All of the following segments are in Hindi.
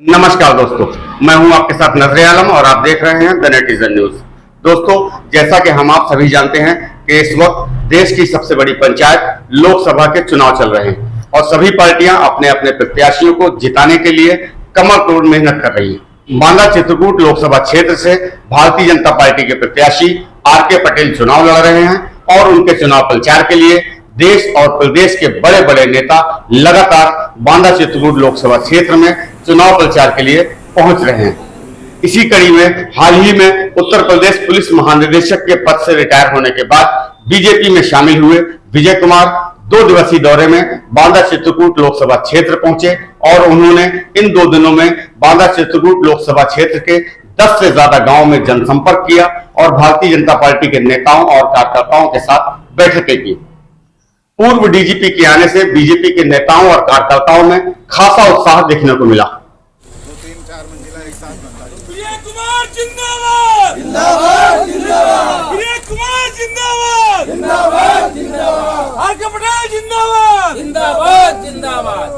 नमस्कार दोस्तों, मैं हूं आपके साथ नजरे आलम और आप देख रहे हैं द नेटिजन न्यूज। दोस्तों, जैसा कि हम आप सभी जानते हैं कि इस वक्त देश की सबसे बड़ी पंचायत लोकसभा के चुनाव चल रहे हैं और सभी पार्टियां अपने अपने प्रत्याशियों को जिताने के लिए कमर तोड़ मेहनत कर रही हैं। बांदा चित्रकूट लोकसभा क्षेत्र से भारतीय जनता पार्टी के प्रत्याशी आर.के. पटेल चुनाव लड़ रहे हैं और उनके चुनाव प्रचार के लिए देश और प्रदेश के बड़े बड़े नेता लगातार बांदा चित्रकूट लोकसभा क्षेत्र में चुनाव प्रचार के लिए पहुंच रहे हैं। इसी कड़ी में हाल ही में उत्तर प्रदेश पुलिस महानिदेशक के पद से रिटायर होने के बाद बीजेपी में शामिल हुए विजय कुमार 2 दिवसीय दौरे में बांदा चित्रकूट लोकसभा क्षेत्र पहुंचे और उन्होंने इन 2 दिनों में बांदा चित्रकूट लोकसभा क्षेत्र के 10 से ज्यादा गांवों में जनसंपर्क किया और भारतीय जनता पार्टी के नेताओं और कार्यकर्ताओं के साथ बैठकें की। पूर्व डीजीपी के आने से बीजेपी के नेताओं और कार्यकर्ताओं में खासा उत्साह देखने को मिला। 2-3-4 मंजिला एक साथ बनता है। विजय कुमार जिंदाबाद जिंदाबाद जिंदाबाद विजय कुमार जिंदाबाद जिंदाबाद जिंदाबाद आर.के. पटेल जिंदाबाद जिंदाबाद जिंदाबाद।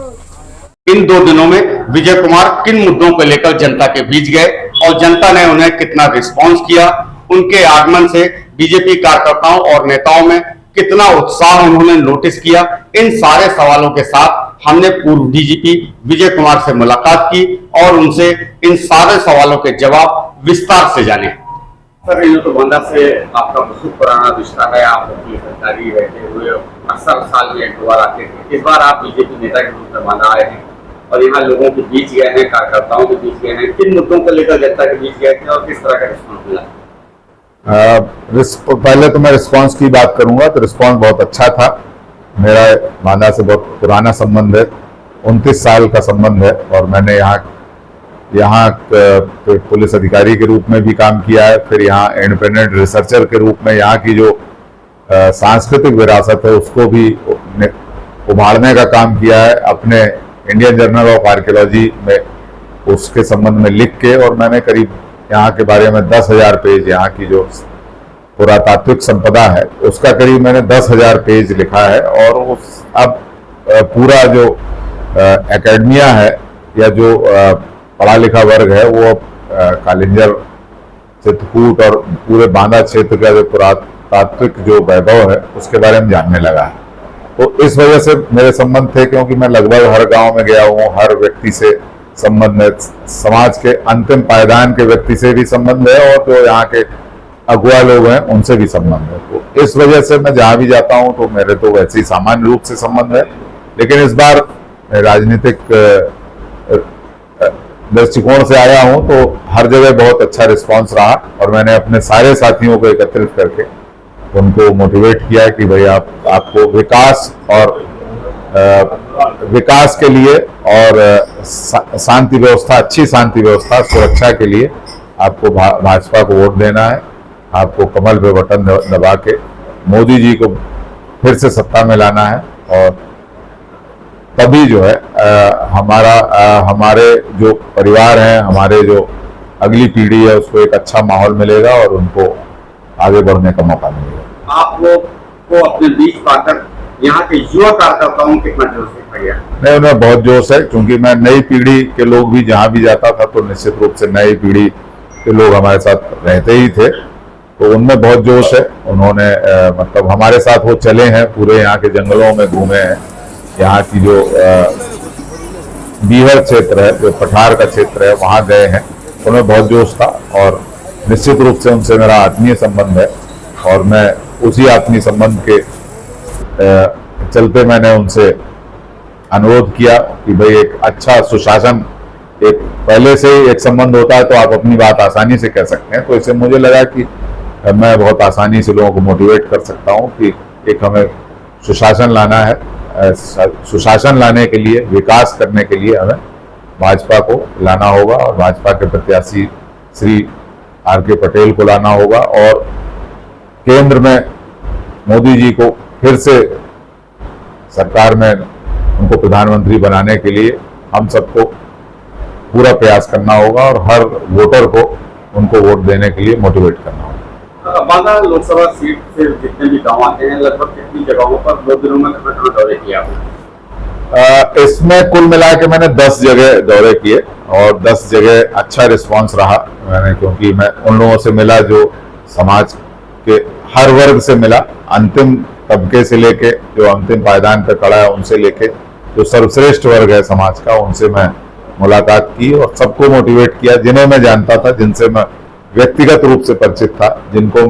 इन 2 दिनों में विजय कुमार किन मुद्दों को लेकर जनता के बीच गए और जनता ने उन्हें कितना रिस्पांस किया, उनके आगमन से बीजेपी कार्यकर्ताओं और नेताओं में कितना उत्साह उन्होंने नोटिस किया, इन सारे सवालों के साथ हमने पूर्व डीजीपी विजय कुमार से मुलाकात की और उनसे इन सारे सवालों के जवाब विस्तार से जाने। सर, ये तो बांदा से आपका बहुत पुराना रिश्ता है, आप अपनी सरकारी रहते हुए अक्सर साल में 1-2 बार आते थे। इस बार आप बीजेपी नेता के रूप में बांदा आए हैं और यहाँ लोगों के बीच गए हैं, कार्यकर्ताओं के बीच गए हैं। किन मुद्दों को लेकर जनता के बीच गए थे और किस तरह का रिस्पॉन्स मिला? पहले तो मैं रिस्पांस की बात करूंगा तो रिस्पांस बहुत अच्छा था। मेरा बांदा से बहुत पुराना संबंध है, 29 साल का संबंध है और मैंने यहाँ पुलिस अधिकारी के रूप में भी काम किया है, फिर यहाँ इंडिपेंडेंट रिसर्चर के रूप में यहाँ की जो सांस्कृतिक विरासत है उसको भी उभारने का काम किया है अपने इंडियन जर्नल ऑफ आर्कियोलॉजी में, उसके संबंध में लिख के। और मैंने करीब यहाँ के बारे में 10,000 पेज, यहाँ की जो पुरातात्विक संपदा है उसका करीब मैंने 10,000 पेज लिखा है। और उस अब पूरा जो एकेडमिया है या जो पढ़ा लिखा वर्ग है वो कालिंजर, चित्रकूट और पूरे बांदा क्षेत्र का जो पुरातात्विक जो वैभव है उसके बारे में जानने लगा है। तो इस वजह से मेरे संबंध थे, क्योंकि मैं लगभग हर गांव में गया हूँ, हर व्यक्ति से संबंध है, समाज के अंतिम पायदान के व्यक्ति से भी संबंध है और जो यहाँ के अगुआ लोग हैं उनसे भी संबंध है। तो इस वजह से मैं जहाँ भी जाता हूँ तो मेरे तो वैसे ही सामान्य रूप से संबंध है, लेकिन इस बार राजनीतिक दृष्टिकोण से आया हूँ तो हर जगह बहुत अच्छा रिस्पांस रहा और मैंने अपने सारे साथियों को एकत्रित करके उनको मोटिवेट किया कि भाई आपको विकास के लिए और शांति व्यवस्था, अच्छी शांति व्यवस्था, सुरक्षा के लिए आपको भाजपा को वोट देना है। आपको कमल पे बटन दबा के मोदी जी को फिर से सत्ता में लाना है और तभी जो है हमारे जो परिवार हैं, हमारे जो अगली पीढ़ी है उसको एक अच्छा माहौल मिलेगा और उनको आगे बढ़ने का मौका मिलेगा। आप लोग को अपने बीच पाकर यहाँ के युवा कार्यकर्ताओं में कितना जोश दिखाई है? नहीं, उनमें बहुत जोश है, क्योंकि मैं नई पीढ़ी के लोग भी जहाँ भी जाता था तो निश्चित रूप से नई पीढ़ी के लोग हमारे साथ रहते ही थे, तो उनमें बहुत जोश है। उन्होंने मतलब हमारे साथ वो चले हैं, पूरे यहाँ के जंगलों में घूमे हैं, यहाँ की जो बीहर क्षेत्र है, जो पठार का क्षेत्र है, वहाँ गए हैं। उनमें बहुत जोश था और निश्चित रूप से उनसे मेरा आत्मीय संबंध है और मैं उसी आत्मीय संबंध के चलते मैंने उनसे अनुरोध किया कि भाई एक अच्छा सुशासन, एक पहले से ही एक संबंध होता है तो आप अपनी बात आसानी से कह सकते हैं, तो इससे मुझे लगा कि मैं बहुत आसानी से लोगों को मोटिवेट कर सकता हूं कि एक हमें सुशासन लाना है। सुशासन लाने के लिए, विकास करने के लिए हमें भाजपा को लाना होगा और भाजपा के प्रत्याशी श्री आर.के. पटेल को लाना होगा और केंद्र में मोदी जी को फिर से सरकार में उनको प्रधानमंत्री बनाने के लिए हम सबको पूरा प्रयास करना होगा और हर वोटर को उनको वोट देने के लिए मोटिवेट करना होगा। बांदा लोकसभा सीट से जितने भी गांव आते हैं, लगभग कितनी जगहों पर 2 दिनों में कितना दौरे किया आपने? इसमें कुल मिला के मैंने 10 जगह दौरे किए और 10 जगह अच्छा रिस्पांस रहा मैंने, क्योंकि मैं उन लोगों से मिला जो समाज के हर वर्ग से मिला, अंतिम तबके से लेके जो अंतिम पायदान पर खड़ा है उनसे लेके जो सर्वश्रेष्ठ वर्ग है समाज का, उनसे मैं मुलाकात की और सबको मोटिवेट किया, जिन्हें मैं जानता था, जिनसे मैं व्यक्तिगत रूप से परिचित था, जिनको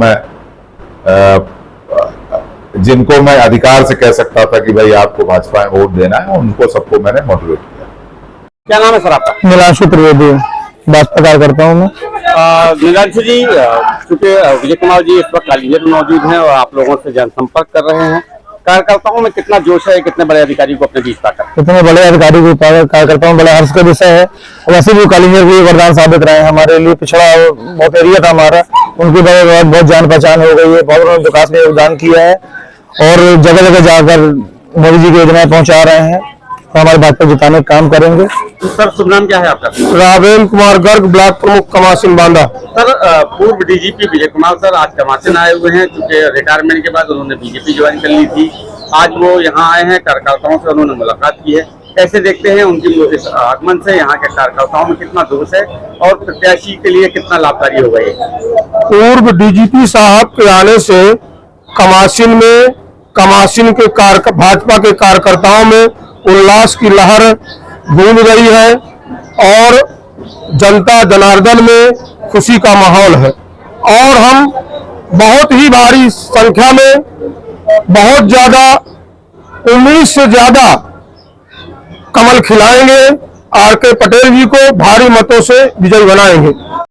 मैं अधिकार से कह सकता था कि भाई आपको भाजपा में वोट देना है, उनको सबको मैंने मोटिवेट किया। क्या नाम है सर आपका? नीलांशु त्रिवेदी भाजपा कार्यकर्ता हूँ मैं। नीलांशु जी, चूंकि विजय कुमार जी इस वक्त कालीगंज में मौजूद हैं और आप लोगों से जनसंपर्क कर रहे हैं, कार्यकर्ताओं में कितना जोश है, कितने बड़े अधिकारी को अपने बीच पाकर? इतने बड़े अधिकारी को कार्यकर्ताओं में बड़े हर्ष का विषय है। वैसे भी कालीगंज भी वरदान साबित रहे हैं हमारे लिए। पिछड़ा बहुत एरिया था हमारा, उनकी वजह बहुत जान पहचान हो गई है, बहुत उन्होंने विकास में योगदान किया है और जगह जगह जाकर मोदी जी की योजनाएं पहुंचा रहे हैं। तो हमारे भाजपा जिताने का काम करेंगे। सर शुभ नाम क्या है आपका? रावेल कुमार गर्ग, ब्लॉक प्रमुख कमासिन बांदा। सर पूर्व डीजीपी विजय कुमार सर आज कमासिन आए हुए हैं, क्योंकि रिटायरमेंट के बाद उन्होंने बीजेपी ज्वाइन कर ली थी। आज वो यहाँ आए हैं, कार्यकर्ताओं से उन्होंने मुलाकात की है। कैसे देखते हैं उनकी इस आगमन से यहाँ के कार्यकर्ताओं में कितना जोश है और प्रत्याशी के लिए कितना लाभकारी होगा ये? पूर्व डीजीपी साहब के आने से कमासिन के भाजपा के कार्यकर्ताओं में उल्लास की लहर गूंज रही है और जनता जनार्दन में खुशी का माहौल है और हम बहुत ही भारी संख्या में, बहुत ज्यादा उम्मीद से ज्यादा कमल खिलाएंगे, आर के पटेल जी को भारी मतों से विजयी बनाएंगे।